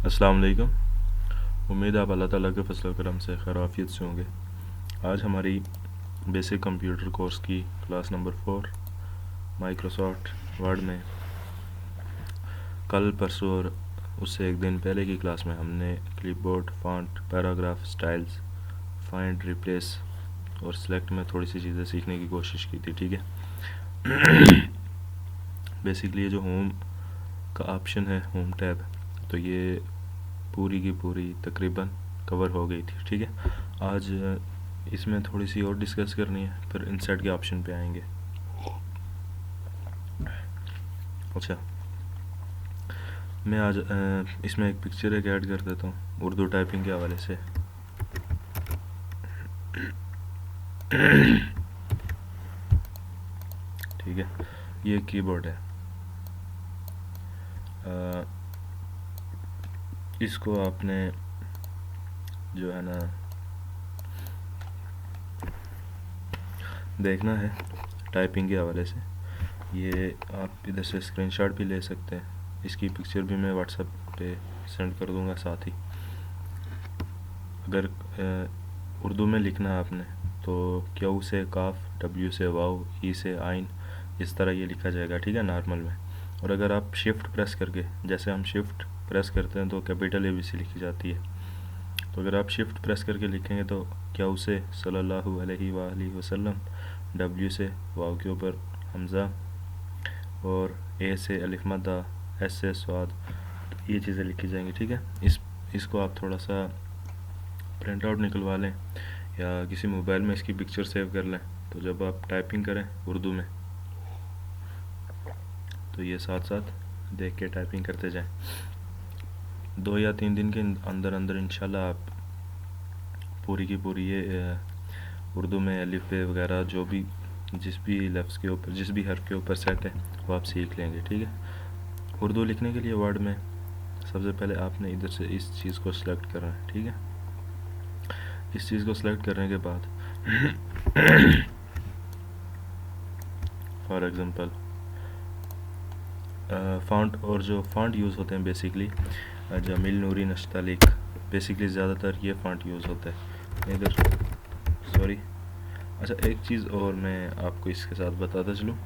अस्सलाम वालेकुम। उम्मीद है आप अल्लाह ताला के फजल करम से खैर आफियत से होंगे। आज हमारी बेसिक कंप्यूटर कोर्स की क्लास नंबर 4 माइक्रोसॉफ्ट वर्ड में कल परसों और उससे एक दिन पहले की क्लास में हमने clipboard, font, paragraph, styles, find, replace और सिलेक्ट में थोड़ी सी चीज़ें सीखने की कोशिश की थी। ठीक है। बेसिकली ये जो होम का ऑप्शन है, होम टैब, तो ये पूरी की पूरी तकरीबन कवर हो गई थी। ठीक है। आज इसमें थोड़ी सी और डिस्कस करनी है, फिर इंसर्ट के ऑप्शन पे आएंगे। अच्छा, मैं आज इसमें एक पिक्चर एक ऐड कर देता हूँ उर्दू टाइपिंग के हवाले से। ठीक है, ये कीबोर्ड है। इसको आपने जो है ना देखना है टाइपिंग के हवाले से। ये आप इधर से स्क्रीनशॉट भी ले सकते हैं। इसकी पिक्चर भी मैं व्हाट्सएप पे सेंड कर दूंगा साथ ही। अगर उर्दू में लिखना है आपने तो क्यू से काफ, डब्ल्यू से वाव, ई से आइन, इस तरह ये लिखा जाएगा। ठीक है, नॉर्मल में। और अगर आप शिफ्ट प्रेस करके, जैसे हम शिफ्ट प्रेस करते हैं तो कैपिटल ABC लिखी जाती है, तो अगर आप शिफ्ट प्रेस करके लिखेंगे तो क्यू से सल्लल्लाहु अलैहि वसल्लम, डब्ल्यू से वाव के ऊपर हमज़ा, और ए से अलिफ मद्दा, एस से स्वाद, तो ये चीज़ें लिखी जाएंगी। ठीक है। इसको आप थोड़ा सा प्रिंट आउट निकलवा लें या किसी मोबाइल में इसकी पिक्चर सेव कर लें, तो जब आप टाइपिंग करें उर्दू में तो ये साथ साथ देख के टाइपिंग करते जाएं। 2 या 3 दिन के अंदर अंदर इंशाल्लाह आप पूरी की पूरी ये उर्दू में अलिफ बे वगैरह जो भी जिस भी लफ्ज़ के ऊपर, जिस भी हर्फ के ऊपर सेट है वो आप सीख लेंगे। ठीक है। उर्दू लिखने के लिए वर्ड में सबसे पहले आपने इधर से इस चीज़ को सिलेक्ट करना है। ठीक है। इस चीज़ को सिलेक्ट करने के बाद फॉर एग्ज़ाम्पल फ़ॉन्ट, और जो फ़ॉन्ट यूज़ होते हैं बेसिकली जमील, नूरी, नश्तालिक, बेसिकली ज़्यादातर ये फ़ॉन्ट यूज़ होता है इधर। सॉरी। अच्छा, एक चीज़ और मैं आपको इसके साथ बताता चलूँ।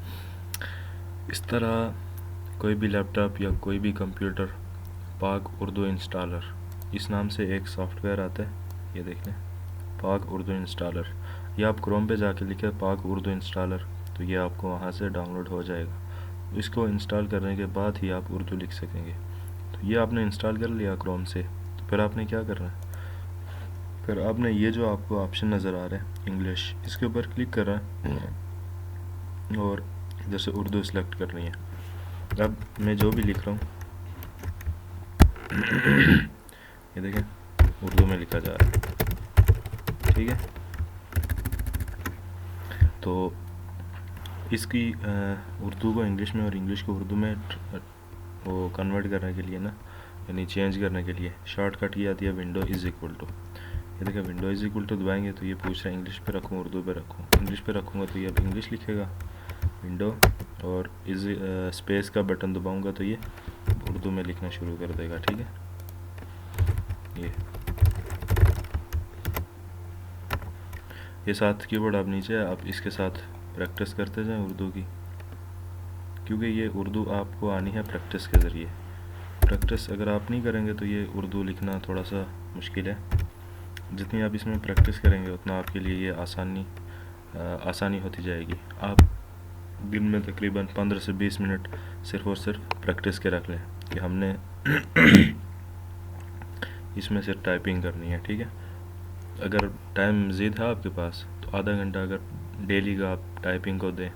इस तरह कोई भी लैपटॉप या कोई भी कंप्यूटर पाक उर्दू इंस्टॉलर, इस नाम से एक सॉफ्टवेयर आता है, ये देख लें, पाक उर्दू इंस्टॉलर। ये आप क्रोम पे जाके लिखे पाक उर्दू इंस्टॉलर, तो ये आपको वहाँ से डाउनलोड हो जाएगा। इसको इंस्टॉल करने के बाद ही आप उर्दू लिख सकेंगे। तो ये आपने इंस्टॉल कर लिया क्रोम से, तो फिर आपने क्या करना है, फिर आपने ये जो आपको ऑप्शन नज़र आ रहा है इंग्लिश, इसके ऊपर क्लिक करना है और इधर से उर्दू सेलेक्ट करनी है। अब मैं जो भी लिख रहा हूँ ये देखें उर्दू में लिखा जा रहा है। ठीक है। तो इसकी उर्दू को इंग्लिश में और इंग्लिश को उर्दू में वो कन्वर्ट करने के लिए ना, यानी चेंज करने के लिए शॉर्टकट ये आती है विंडो इज़ इक्वल टू। ये देखिए विंडो इज़ इक्वल टू दबाएंगे तो ये पूछ रहा है इंग्लिश पे रखूँ उर्दू पे रखूँ। इंग्लिश पे रखूँगा तो ये अब इंग्लिश लिखेगा विंडो, और इस स्पेस का बटन दबाऊँगा तो ये उर्दू में लिखना शुरू कर देगा। ठीक है। ये साथ कीबोर्ड आप नीचे, आप इसके साथ प्रैक्टिस करते जाएं उर्दू की, क्योंकि ये उर्दू आपको आनी है प्रैक्टिस के ज़रिए। प्रैक्टिस अगर आप नहीं करेंगे तो ये उर्दू लिखना थोड़ा सा मुश्किल है। जितनी आप इसमें प्रैक्टिस करेंगे उतना आपके लिए ये आसानी होती जाएगी। आप दिन में तकरीबन 15 से 20 मिनट सिर्फ़ और सिर्फ प्रैक्टिस के रख लें कि हमने इसमें सिर्फ टाइपिंग करनी है। ठीक है। अगर टाइम मज़ीद है आपके पास तो आधा घंटा अगर डेली का आप टाइपिंग को दें,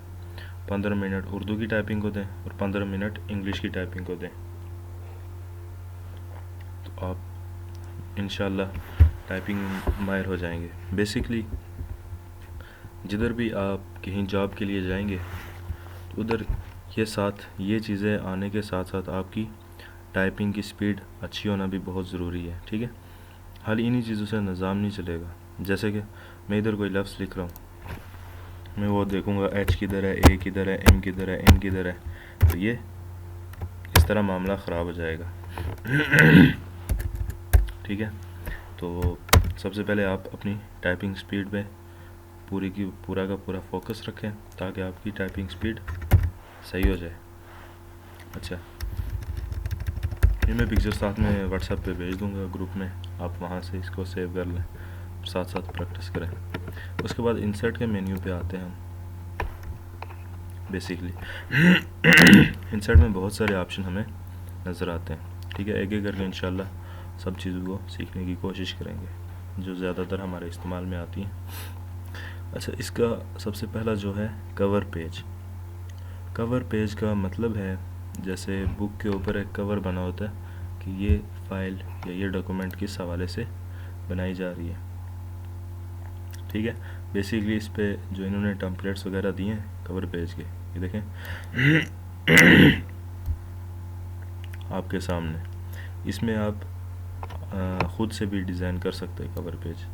15 मिनट उर्दू की टाइपिंग को दें और 15 मिनट इंग्लिश की टाइपिंग को दें, तो आप इंशाल्लाह टाइपिंग माहिर हो जाएंगे। बेसिकली जिधर भी आप कहीं जॉब के लिए जाएंगे तो उधर ये चीज़ें आने के साथ साथ आपकी टाइपिंग की स्पीड अच्छी होना भी बहुत ज़रूरी है। ठीक है। हाल इन्हीं चीज़ों से निज़ाम नहीं चलेगा। जैसे कि मैं इधर कोई लफ्ज़ लिख रहा हूँ, मैं वो देखूँगा एच किधर है, ए किधर है, एम किधर है, एन किधर है, तो ये इस तरह मामला ख़राब हो जाएगा। ठीक है। तो सबसे पहले आप अपनी टाइपिंग स्पीड पे पूरा का पूरा फोकस रखें ताकि आपकी टाइपिंग स्पीड सही हो जाए। अच्छा, ये मैं पिक्चर साथ में व्हाट्सएप पे भेज दूंगा ग्रुप में, आप वहाँ से इसको सेव कर लें, साथ साथ प्रैक्टिस करें। उसके बाद इंसर्ट के मेन्यू पे आते हैं हम। बेसिकली इंसर्ट में बहुत सारे ऑप्शन हमें नज़र आते हैं, ठीक है। एक एक करके इंशाल्लाह सब चीज़ों को सीखने की कोशिश करेंगे जो ज़्यादातर हमारे इस्तेमाल में आती हैं। अच्छा, इसका सबसे पहला जो है कवर पेज। कवर पेज का मतलब है जैसे बुक के ऊपर एक कवर बना होता है कि ये फ़ाइल या ये डॉक्यूमेंट किस हवाले से बनाई जा रही है, ठीक है। बेसिकली इस पे जो इन्होंने टेम्पलेट्स वगैरह दिए हैं कवर पेज के, ये देखें आपके सामने। इसमें आप ख़ुद से भी डिज़ाइन कर सकते हैं कवर पेज,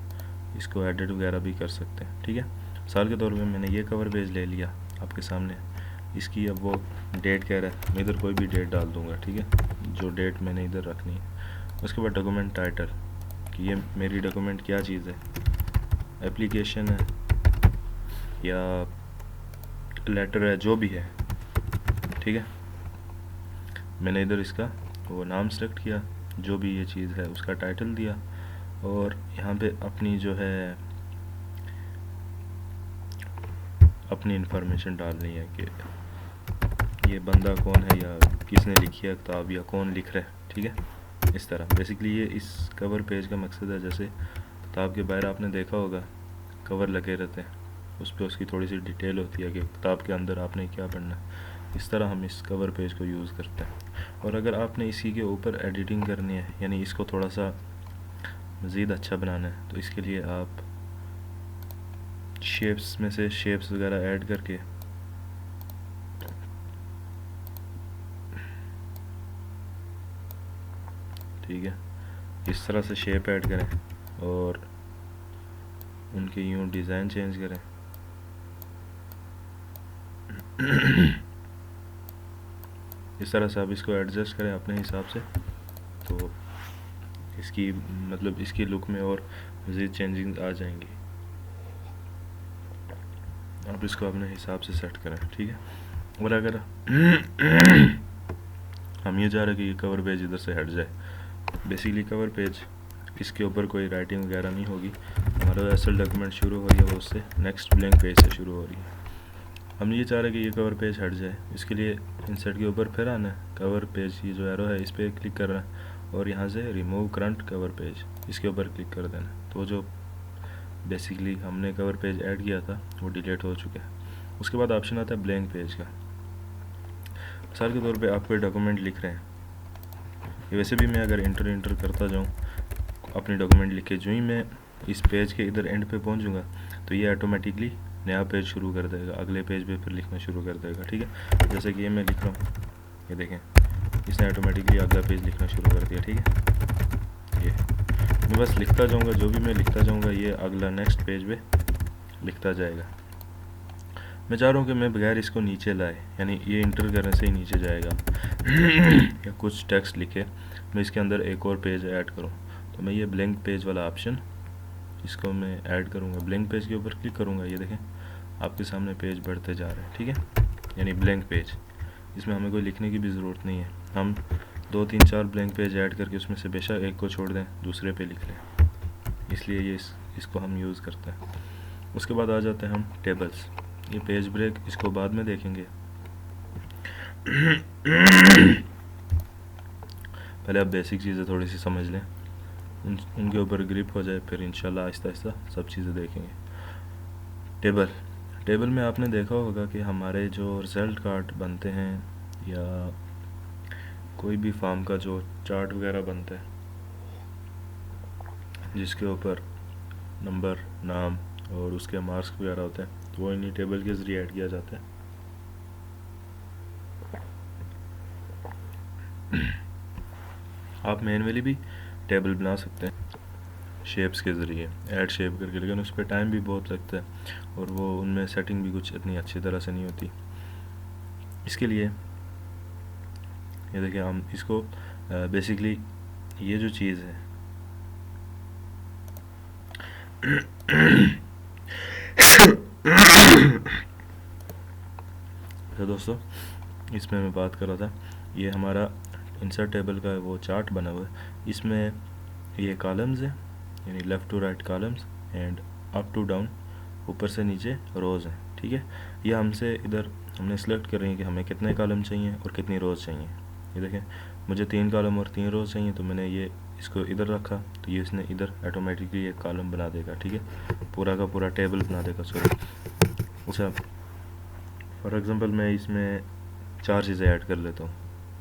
इसको एडिट वगैरह भी कर सकते हैं, ठीक है। मिसाल के तौर पे मैंने ये कवर पेज ले लिया आपके सामने। इसकी अब वो डेट कह रहा है, मैं इधर कोई भी डेट डाल दूंगा, ठीक है, जो डेट मैंने इधर रखनी है। उसके बाद डॉक्यूमेंट टाइटल कि ये मेरी डॉक्यूमेंट क्या चीज़ है, एप्लीकेशन है या लेटर है, जो भी है, ठीक है। मैंने इधर इसका वो नाम सेलेक्ट किया, जो भी ये चीज़ है उसका टाइटल दिया, और यहाँ पे अपनी जो है अपनी इंफॉर्मेशन डालनी है कि ये बंदा कौन है या किसने लिखी है किताब या कौन लिख रहा है, ठीक है। इस तरह बेसिकली ये इस कवर पेज का मकसद है। जैसे किताब के बाहर आपने देखा होगा कवर लगे रहते हैं, उस पर उसकी थोड़ी सी डिटेल होती है कि किताब के अंदर आपने क्या पढ़ना है। इस तरह हम इस कवर पेज को यूज़ करते हैं। और अगर आपने इसी के ऊपर एडिटिंग करनी है, यानी इसको थोड़ा सा मज़ीद अच्छा बनाना है, तो इसके लिए आप शेप्स में से शेप्स वगैरह ऐड करके ठीक है, इस तरह से शेप ऐड करें और उनके यूँ डिज़ाइन चेंज करें। इस तरह से आप इसको एडजस्ट करें अपने हिसाब से, तो इसकी मतलब इसकी लुक में और मज़ीद चेंजिंग आ जाएंगी। आप इसको अपने हिसाब से सेट करें, ठीक है। और अगर हम ये चाह रहे हैं कि ये कवर पेज इधर से हट जाए, बेसिकली कवर पेज इसके ऊपर कोई राइटिंग वगैरह नहीं होगी, हमारा असल डॉक्यूमेंट शुरू हो रही है वो उससे नेक्स्ट ब्लैंक पेज से शुरू हो रही है। हम ये चाह रहे हैं कि ये कवर पेज हट जाए, इसके लिए इंसर्ट के ऊपर फिर आना है, कवर पेज की जो एरो है इस पर क्लिक करना है और यहाँ से रिमूव करंट कवर पेज इसके ऊपर क्लिक कर देना। तो जो बेसिकली हमने कवर पेज ऐड किया था वो डिलीट हो चुका है। उसके बाद ऑप्शन आता है ब्लैंक पेज का। मिसाल के तौर पे आप कोई डॉक्यूमेंट लिख रहे हैं, ये वैसे भी मैं अगर इंटर करता जाऊँ अपनी डॉक्यूमेंट लिख के, जो ही मैं इस पेज के इधर एंड पे पहुँचूँगा तो ये ऑटोमेटिकली नया पेज शुरू कर देगा, अगले पेज पे फिर लिखना शुरू कर देगा, ठीक है। जैसे कि ये मैं लिख रहा हूँ, ये देखें इसने ऑटोमेटिकली अगला पेज लिखना शुरू कर दिया, ठीक है। ये मैं बस लिखता जाऊँगा, जो भी मैं लिखता जाऊँगा ये अगला नेक्स्ट पेज पे लिखता जाएगा। मैं चाह रहा हूँ कि मैं बगैर इसको नीचे लाए, यानी ये इंटर करने से ही नीचे जाएगा या कुछ टेक्स्ट लिखे मैं इसके अंदर एक और पेज ऐड करूँ, तो मैं ये ब्लैंक पेज वाला ऑप्शन इसको मैं ऐड करूँगा, ब्लैंक पेज के ऊपर क्लिक करूँगा, ये देखें आपके सामने पेज बढ़ते जा रहे हैं, ठीक है। यानी ब्लैंक पेज, इसमें हमें कोई लिखने की भी ज़रूरत नहीं है, हम 2 3 4 ब्लैंक पेज ऐड करके उसमें से बेशक एक को छोड़ दें दूसरे पे लिख लें, इसलिए ये इसको हम यूज़ करते हैं। उसके बाद आ जाते हैं हम टेबल्स। ये पेज ब्रेक इसको बाद में देखेंगे, पहले आप बेसिक चीज़ें थोड़ी सी समझ लें, उनके ऊपर ग्रिप हो जाए, फिर इंशाल्लाह आहिस्ता आहिस्ता सब चीज़ें देखेंगे। टेबल में आपने देखा होगा कि हमारे जो रिज़ल्ट कार्ड बनते हैं या कोई भी फॉर्म का जो चार्ट वगैरह बनता है जिसके ऊपर नंबर, नाम और उसके मार्क्स वगैरह होते हैं, तो वो इन्हीं टेबल के ज़रिए ऐड किया जाता है। आप मैनुअली भी टेबल बना सकते हैं शेप्स के ज़रिए, ऐड शेप करके, लेकिन उस पर टाइम भी बहुत लगता है और वो उनमें सेटिंग भी कुछ इतनी अच्छी तरह से नहीं होती। इसके लिए ये देखिए हम इसको बेसिकली ये जो चीज़ है तो दोस्तों, इसमें मैं बात कर रहा था, ये हमारा इंसर्ट टेबल का वो चार्ट बना हुआ है। इसमें ये कॉलम्स है, यानी left to right columns and up to down, ऊपर से नीचे रोज़ हैं। ठीक है, ये हमसे इधर हमने सेलेक्ट कर रही है कि हमें कितने कॉलम चाहिए और कितनी रोज़ चाहिए। ये देखें, मुझे 3 कॉलम और 3 रोज़ चाहिए, तो मैंने ये इसको इधर रखा, तो ये इसने इधर ऑटोमेटिकली एक कॉलम बना देगा। ठीक है, पूरा का पूरा टेबल बना देगा। सॉरी, अच्छा, फॉर एग्ज़ाम्पल मैं इसमें 4 चीज़ें ऐड कर लेता हूँ,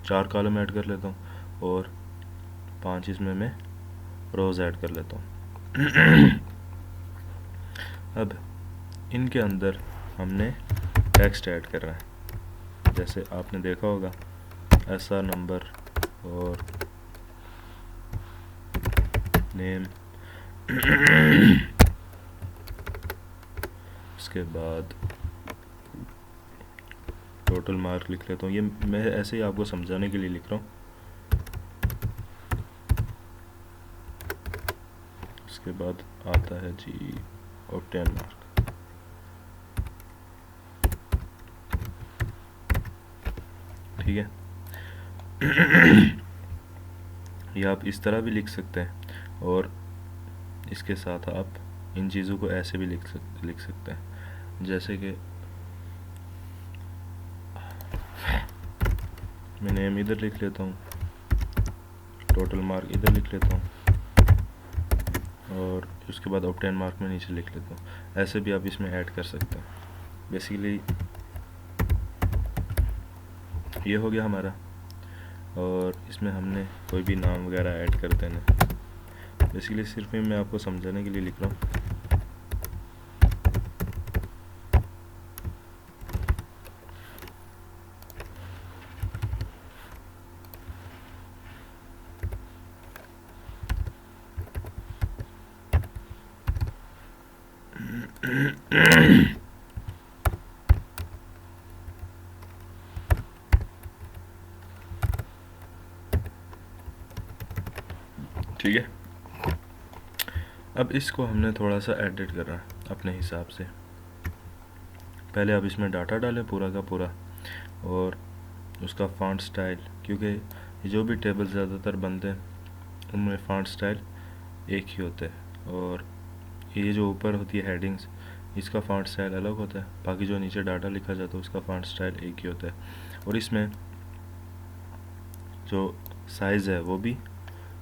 4 कॉलम ऐड कर लेता हूँ और 5 इसमें मैं रोज़ ऐड कर लेता हूँ। अब इनके अंदर हमने टेक्स्ट ऐड करना है। जैसे आपने देखा होगा SR नंबर और नेम, उसके बाद टोटल मार्क लिख लेता हूँ। ये मैं ऐसे ही आपको समझाने के लिए लिख रहा हूँ। उसके बाद आता है जी ऑब्टेन मार्क। ठीक है, ये आप इस तरह भी लिख सकते हैं और इसके साथ आप इन चीज़ों को ऐसे भी लिख सकते हैं। जैसे कि मैं नेम इधर लिख लेता हूँ, टोटल मार्क इधर लिख लेता हूँ और उसके बाद ऑब्टेन मार्क में नीचे लिख लेता हूँ। ऐसे भी आप इसमें ऐड कर सकते हैं। बेसिकली ये हो गया हमारा, और इसमें हमने कोई भी नाम वगैरह ऐड कर देना। बेसिकली सिर्फ ही मैं आपको समझाने के लिए लिख रहा हूँ। ठीक है, अब इसको हमने थोड़ा सा एडिट करना है अपने हिसाब से। पहले आप इसमें डाटा डालें पूरा का पूरा, और उसका फ़ॉन्ट स्टाइल, क्योंकि जो भी टेबल ज़्यादातर बनते हैं उनमें फ़ॉन्ट स्टाइल एक ही होता है, और ये जो ऊपर होती है हेडिंग्स, इसका फ़ॉन्ट स्टाइल अलग होता है। बाकी जो नीचे डाटा लिखा जाता है उसका फ़ॉन्ट स्टाइल एक ही होता है, और इसमें जो साइज़ है वो भी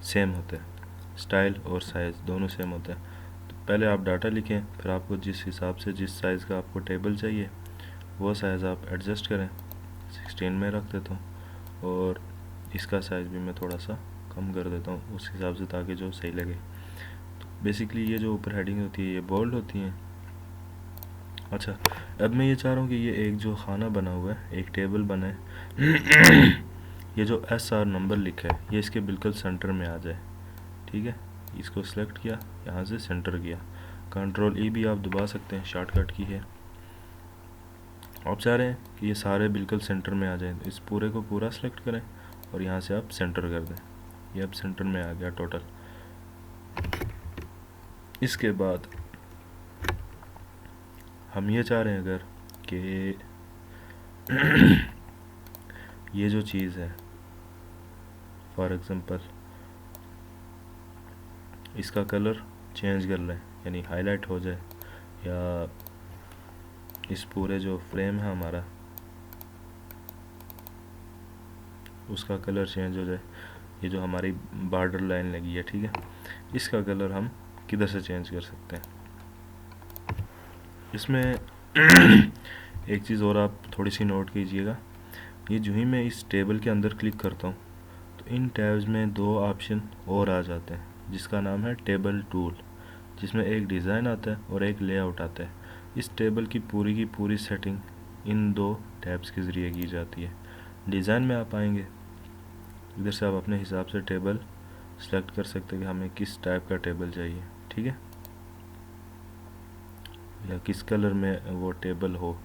सेम होता है। स्टाइल और साइज़ दोनों सेम होता है। तो पहले आप डाटा लिखें, फिर आपको जिस हिसाब से जिस साइज़ का आपको टेबल चाहिए वो साइज़ आप एडजस्ट करें। 16 में रख देता हूँ, और इसका साइज़ भी मैं थोड़ा सा कम कर देता हूँ उस हिसाब से, ताकि जो सही लगे। तो बेसिकली ये जो ऊपर हेडिंग होती है ये बोल्ड होती हैं। अच्छा, अब मैं ये चाह रहा हूँ कि ये एक जो खाना बना हुआ है, एक टेबल बना है, ये जो SR नंबर लिखा है ये इसके बिल्कुल सेंटर में आ जाए। ठीक है, इसको सिलेक्ट किया, यहाँ से सेंटर किया, कंट्रोल E भी आप दबा सकते हैं, शॉर्टकट की है। आप चाह रहे हैं कि ये सारे बिल्कुल सेंटर में आ जाए, तो इस पूरे को पूरा सेलेक्ट करें और यहाँ से आप सेंटर कर दें। ये अब सेंटर में आ गया टोटल। इसके बाद हम ये चाह रहे हैं अगर कि ये जो चीज़ है, फॉर एग्ज़ाम्पल इसका कलर चेंज कर लें, यानी हाईलाइट हो जाए, या इस पूरे जो फ्रेम है हमारा उसका कलर चेंज हो जाए। ये जो हमारी बॉर्डर लाइन लगी है, ठीक है, इसका कलर हम किधर से चेंज कर सकते हैं। इसमें एक चीज़ और आप थोड़ी सी नोट कीजिएगा, ये जो ही मैं इस टेबल के अंदर क्लिक करता हूँ तो इन टैब्स में 2 ऑप्शन और आ जाते हैं, जिसका नाम है टेबल टूल, जिसमें एक डिज़ाइन आता है और एक लेआउट आता है। इस टेबल की पूरी सेटिंग इन 2 टैब्स के ज़रिए की जाती है। डिज़ाइन में आप आएंगे, इधर से आप अपने हिसाब से टेबल सेलेक्ट कर सकते हैं कि हमें किस टाइप का टेबल चाहिए, ठीक है, या किस कलर में वो टेबल हो,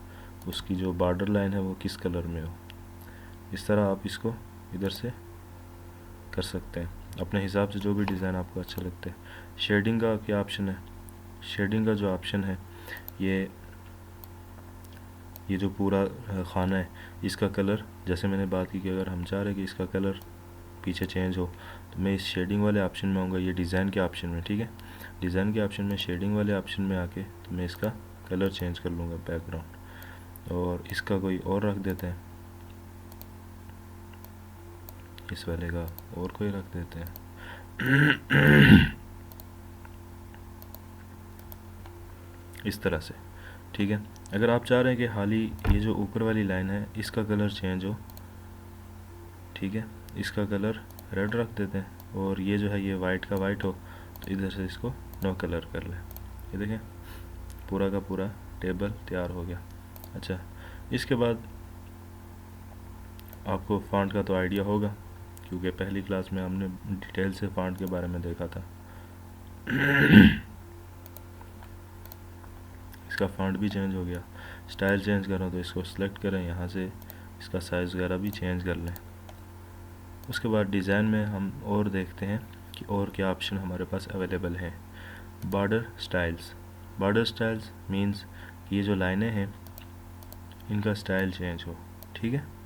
उसकी जो बॉर्डर लाइन है वो किस कलर में हो। इस तरह आप इसको इधर से कर सकते हैं अपने हिसाब से, जो भी डिज़ाइन आपको अच्छा लगता है। शेडिंग का क्या ऑप्शन है, शेडिंग का जो ऑप्शन है, ये जो पूरा खाना है इसका कलर, जैसे मैंने बात की कि अगर हम चाह रहे हैं कि इसका कलर पीछे चेंज हो, तो मैं इस शेडिंग वाले ऑप्शन में आऊँगा, ये डिज़ाइन के ऑप्शन में, ठीक है। डिज़ाइन के ऑप्शन में शेडिंग वाले ऑप्शन में आके तो मैं इसका कलर चेंज कर लूँगा बैकग्राउंड, और इसका कोई और रख देते हैं, इस वाले का और कोई रख देते हैं। इस तरह से, ठीक है। अगर आप चाह रहे हैं कि हाली ये जो ऊपर वाली लाइन है इसका कलर चेंज हो, ठीक है, इसका कलर रेड रख देते हैं, और ये जो है ये वाइट का वाइट हो, तो इधर से इसको नो कलर कर लें। ये देखें पूरा का पूरा टेबल तैयार हो गया। अच्छा, इसके बाद आपको फ़ॉन्ट का तो आइडिया होगा, क्योंकि पहली क्लास में हमने डिटेल से फ़ॉन्ट के बारे में देखा था। इसका फ़ॉन्ट भी चेंज हो गया। स्टाइल चेंज करो तो इसको सिलेक्ट करें, यहाँ से इसका साइज़ वगैरह भी चेंज कर लें। उसके बाद डिज़ाइन में हम और देखते हैं कि और क्या ऑप्शन हमारे पास अवेलेबल हैं। Border styles. Border styles means कि ये जो लाइनें हैं इनका स्टाइल चेंज हो, ठीक है।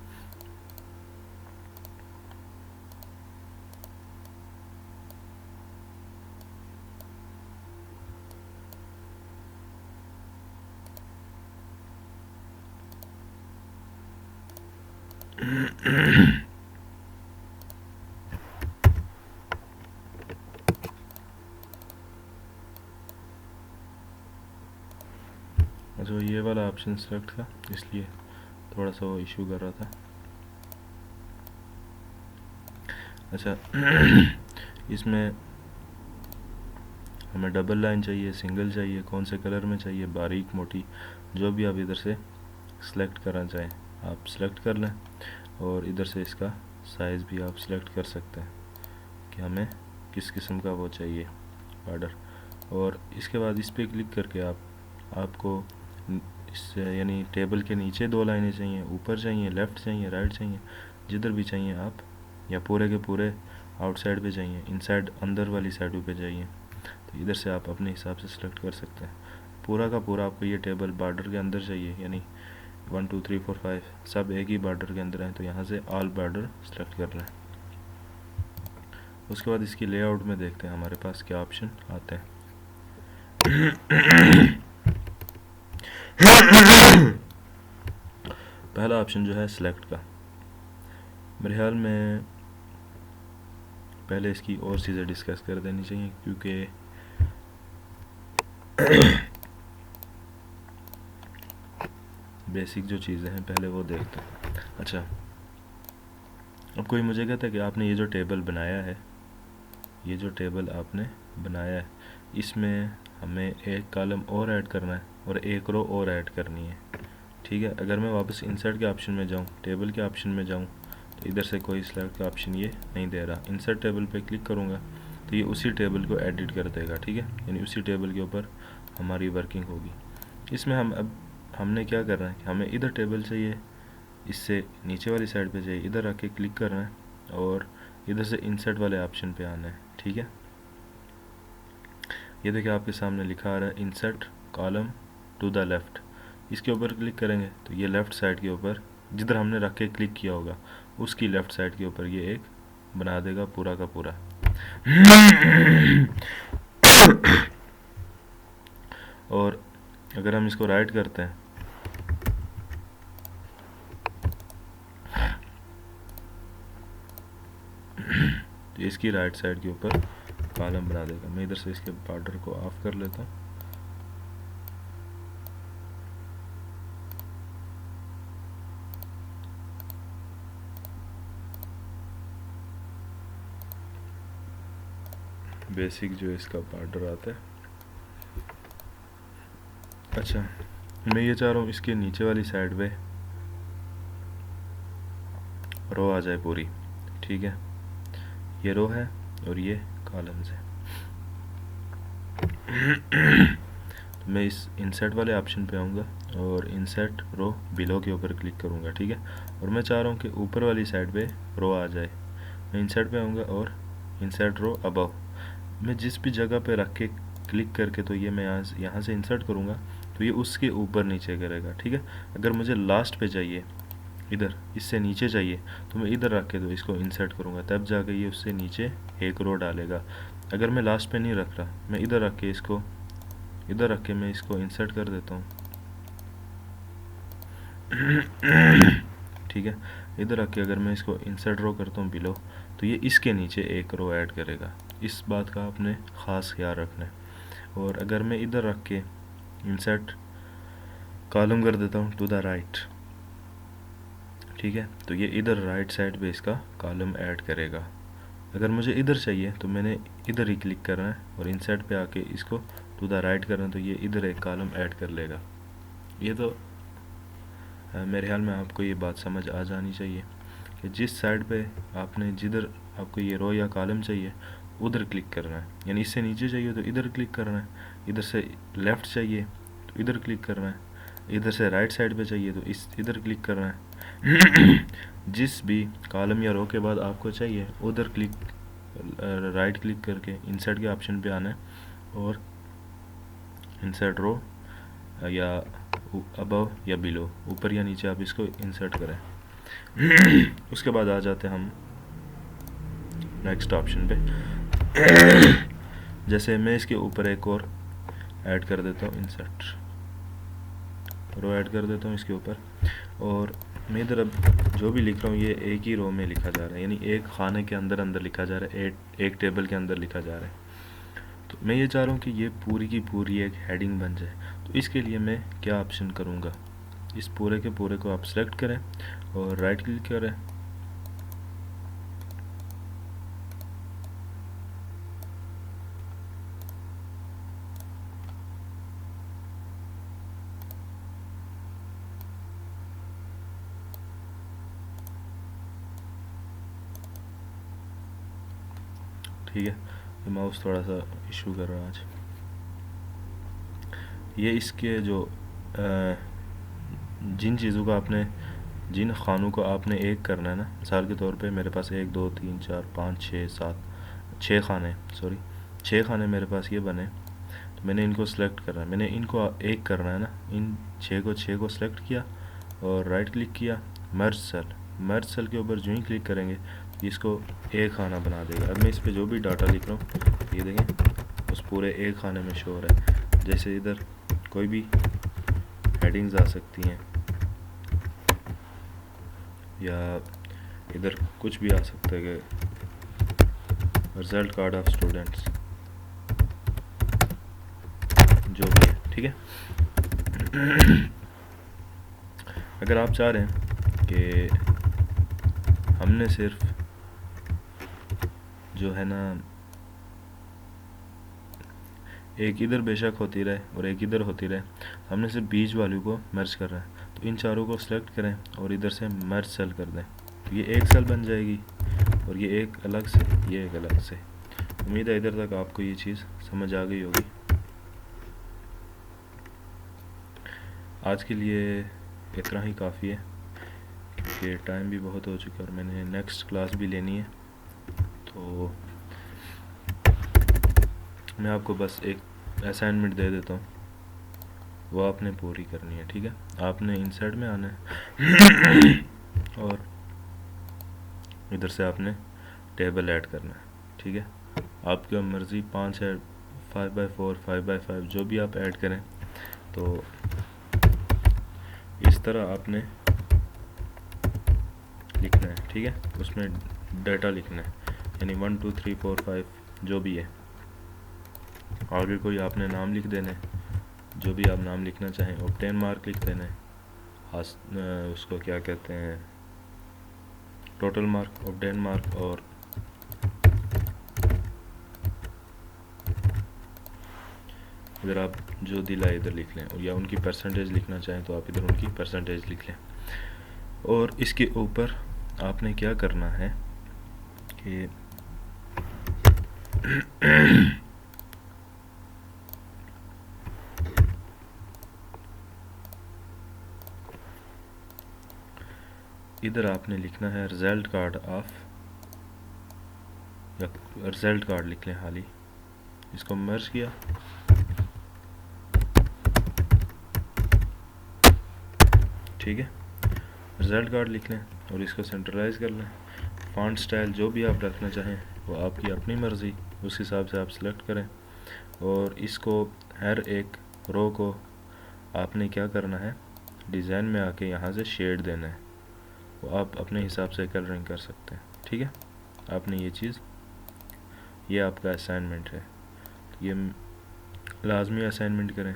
जो ये वाला ऑप्शन सेलेक्ट था इसलिए थोड़ा सा वो इशू कर रहा था। अच्छा, इसमें हमें डबल लाइन चाहिए, सिंगल चाहिए, कौन से कलर में चाहिए, बारीक मोटी, जो भी आप इधर से सिलेक्ट करना चाहें आप सिलेक्ट कर लें, और इधर से इसका साइज़ भी आप सिलेक्ट कर सकते हैं कि हमें किस किस्म का वो चाहिए बॉर्डर। और इसके बाद इस पर क्लिक करके आपको इस यानी टेबल के नीचे 2 लाइनें चाहिए, ऊपर चाहिए, लेफ़्ट चाहिए, राइट चाहिए, जिधर भी चाहिए आप, या पूरे के पूरे आउटसाइड पे चाहिए, इनसाइड अंदर वाली साइडों पे चाहिए, तो इधर से आप अपने हिसाब से सिलेक्ट कर सकते हैं। पूरा का पूरा आपको ये टेबल बॉर्डर के अंदर चाहिए, यानी 1 2 3 4 5 सब एक ही बॉर्डर के अंदर हैं, तो यहाँ से ऑल बॉर्डर सेलेक्ट कर लें। उसके बाद इसकी लेआउट में देखते हैं हमारे पास क्या ऑप्शन आते हैं। पहला ऑप्शन जो है सिलेक्ट का, मेरे ख्याल में पहले इसकी और चीज़ें डिस्कस कर देनी चाहिए, क्योंकि बेसिक जो चीज़ें हैं पहले वो देखते हैं। अच्छा, अब कोई मुझे कहता है कि आपने ये जो टेबल बनाया है, ये जो टेबल आपने बनाया है, इसमें हमें एक कॉलम और ऐड करना है और एक रो और ऐड करनी है, ठीक है। अगर मैं वापस इंसर्ट के ऑप्शन में जाऊँ, टेबल के ऑप्शन में जाऊँ, तो इधर से कोई सिलेक्ट का ऑप्शन ये नहीं दे रहा। इंसर्ट टेबल पे क्लिक करूँगा तो ये उसी टेबल को एडिट कर देगा, ठीक है, यानी उसी टेबल के ऊपर हमारी वर्किंग होगी। इसमें हमने क्या करना है कि हमें इधर टेबल चाहिए, इससे नीचे वाली साइड पे चाहिए, इधर आके क्लिक करना है और इधर से इंसर्ट वाले ऑप्शन पे आना है, ठीक है। ये देखिए आपके सामने लिखा आ रहा है insert column to the left. इसके ऊपर क्लिक करेंगे तो ये लेफ़्ट साइड के ऊपर जिधर हमने रख के क्लिक किया होगा उसकी लेफ़्ट साइड के ऊपर ये एक बना देगा पूरा का पूरा। और अगर हम इसको राइट करते हैं तो इसकी राइट साइड के ऊपर कॉलम बना देगा। मैं इधर से इसके बॉर्डर को ऑफ कर लेता हूँ। बेसिक जो इसका बॉर्डर आता है। अच्छा, मैं ये चाह रहा हूँ इसके नीचे वाली साइड पे रो आ जाए पूरी, ठीक है। ये रो है और ये कॉलम्स है। तो मैं इस इंसर्ट वाले ऑप्शन पे आऊँगा और इंसर्ट रो बिलो के ऊपर क्लिक करूँगा, ठीक है। और मैं चाह रहा हूँ कि ऊपर वाली साइड पे रो आ जाए। मैं इंसर्ट पे आऊँगा और इंसर्ट रो अबव। मैं जिस भी जगह पे रख के क्लिक करके तो ये मैं यहाँ से इंसर्ट करूँगा तो ये उसके ऊपर नीचे करेगा, ठीक है। अगर मुझे लास्ट पे चाहिए, इधर इससे नीचे चाहिए, तो मैं इधर रख के तो इसको इंसर्ट करूँगा, तब जाके ये उससे नीचे एक रो डालेगा। अगर मैं लास्ट पे नहीं रख रहा, मैं इधर रख के इसको, इधर रख के मैं इसको इंसर्ट कर देता हूँ, ठीक है। इधर रख के अगर मैं इसको इंसर्ट रो करता हूँ बिलो, तो ये इसके नीचे एक रो ऐड करेगा। इस बात का आपने ख़ास ख्याल रखना है। और अगर मैं इधर रख के इंसर्ट कॉलम कर देता हूँ टू द राइट, ठीक है, तो ये इधर राइट साइड पे इसका कॉलम ऐड करेगा। अगर मुझे इधर चाहिए तो मैंने इधर ही क्लिक करना है और इंसर्ट पे आके इसको टू द राइट करना है, तो ये इधर एक कॉलम ऐड कर लेगा। ये तो मेरे ख्याल में आपको ये बात समझ आ जानी चाहिए कि जिस साइड पे आपने, जिधर आपको ये रो या कॉलम चाहिए उधर क्लिक करना है। यानी इससे नीचे चाहिए तो इधर क्लिक करना है, इधर से लेफ़्ट चाहिए तो इधर क्लिक करना है, इधर से राइट साइड पे चाहिए तो इधर क्लिक करना है। जिस भी कॉलम या रो के बाद आपको चाहिए उधर क्लिक, राइट क्लिक करके इंसर्ट के ऑप्शन पे आना है और इंसर्ट रो या अबव या बिलो, ऊपर या नीचे आप इसको इंसर्ट करें। उसके बाद आ जाते हैं हम नेक्स्ट ऑप्शन पे। जैसे मैं इसके ऊपर एक और ऐड कर देता हूँ, इंसर्ट रो ऐड कर देता हूँ इसके ऊपर, और मैं इधर अब जो भी लिख रहा हूँ ये एक ही रो में लिखा जा रहा है, यानी एक खाने के अंदर अंदर लिखा जा रहा है, एक टेबल के अंदर लिखा जा रहा है। तो मैं ये चाह रहा हूँ कि ये पूरी की पूरी एक हेडिंग बन जाए। तो इसके लिए मैं क्या ऑप्शन करूँगा, इस पूरे के पूरे को आप सेलेक्ट करें और राइट क्लिक करें, ठीक है। ये माउस थोड़ा सा इशू कर रहा है आज। ये इसके जो जिन चीज़ों का आपने, जिन खानों को आपने एक करना है ना, मिसाल के तौर पे मेरे पास 1 2 3 4 5 6 7 6 खाने, सॉरी 6 खाने मेरे पास ये बने, तो मैंने इनको सेलेक्ट करना है, मैंने इनको एक करना है ना, इन 6 को सेलेक्ट किया और राइट क्लिक किया, मर्ज सेल के ऊपर जो ही क्लिक करेंगे इसको एक खाना बना देगा। अब मैं इस पर जो भी डाटा लिख रहा हूँ ये देखें उस पूरे एक खाने में शो हो रहा है। जैसे इधर कोई भी हेडिंग्स आ सकती हैं या इधर कुछ भी आ सकता है कि रिजल्ट कार्ड ऑफ स्टूडेंट्स, जो भी है, ठीक है। अगर आप चाह रहे हैं कि हमने सिर्फ जो है ना एक इधर बेशक होती रहे और एक इधर होती रहे, हमने सिर्फ बीच वाली को मर्ज कर रहा है, तो इन चारों को सिलेक्ट करें और इधर से मर्ज सेल कर दें, तो ये एक सेल बन जाएगी और ये एक अलग से, ये एक अलग से। उम्मीद है इधर तक आपको ये चीज़ समझ आ गई होगी। आज के लिए इतना ही काफ़ी है क्योंकि टाइम भी बहुत हो चुका है और मैंने नेक्स्ट क्लास भी लेनी है। तो मैं आपको बस एक असाइनमेंट दे देता हूँ, वो आपने पूरी करनी है, ठीक है। आपने इंसर्ट में आना है और इधर से आपने टेबल ऐड करना है, ठीक है। आपकी मर्ज़ी 5 है, 5x4, 5x5, जो भी आप ऐड करें। तो इस तरह आपने लिखना है, ठीक है। उसमें डाटा लिखना है, यानी 1 2 3 4 5 जो भी है। आगे कोई आपने नाम लिख देना है, जो भी आप नाम लिखना चाहें। ऑब्टेन मार्क लिख देना है, उसको क्या कहते हैं, टोटल मार्क, ऑब्टेन मार्क, और इधर आप जो दिला इधर लिख लें, या उनकी परसेंटेज लिखना चाहें तो आप इधर उनकी परसेंटेज लिख लें। और इसके ऊपर आपने क्या करना है कि इधर आपने लिखना है रिजल्ट कार्ड ऑफ, या रिजल्ट कार्ड लिख लें खाली, इसको मर्ज किया, ठीक है। रिज़ल्ट कार्ड लिख लें और इसको सेंट्रलाइज कर लें। फॉन्ट स्टाइल जो भी आप रखना चाहें वो आपकी अपनी मर्ज़ी, उस हिसाब से आप सेलेक्ट करें। और इसको हर एक रो को आपने क्या करना है, डिज़ाइन में आके यहाँ से शेड देना है, वो आप अपने हिसाब से कलरिंग कर सकते हैं, ठीक है। आपने ये चीज़, ये आपका असाइनमेंट है, ये लाजमी असाइनमेंट करें,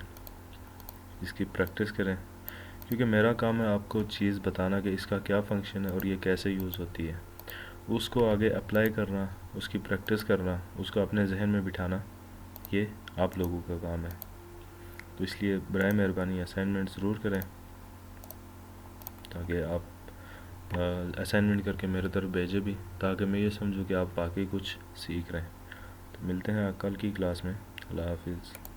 इसकी प्रैक्टिस करें, क्योंकि मेरा काम है आपको चीज़ बताना कि इसका क्या फ़ंक्शन है और ये कैसे यूज़ होती है, उसको आगे अप्लाई करना, उसकी प्रैक्टिस करना, उसको अपने जहन में बिठाना, ये आप लोगों का काम है। तो इसलिए बराए मेहरबानी असाइनमेंट ज़रूर करें, ताकि आप असाइनमेंट करके मेरे तरफ भेजें भी, ताकि मैं ये समझूं कि आप वाकई कुछ सीख रहे हैं। तो मिलते हैं कल की क्लास में। अल्लाह हाफिज़।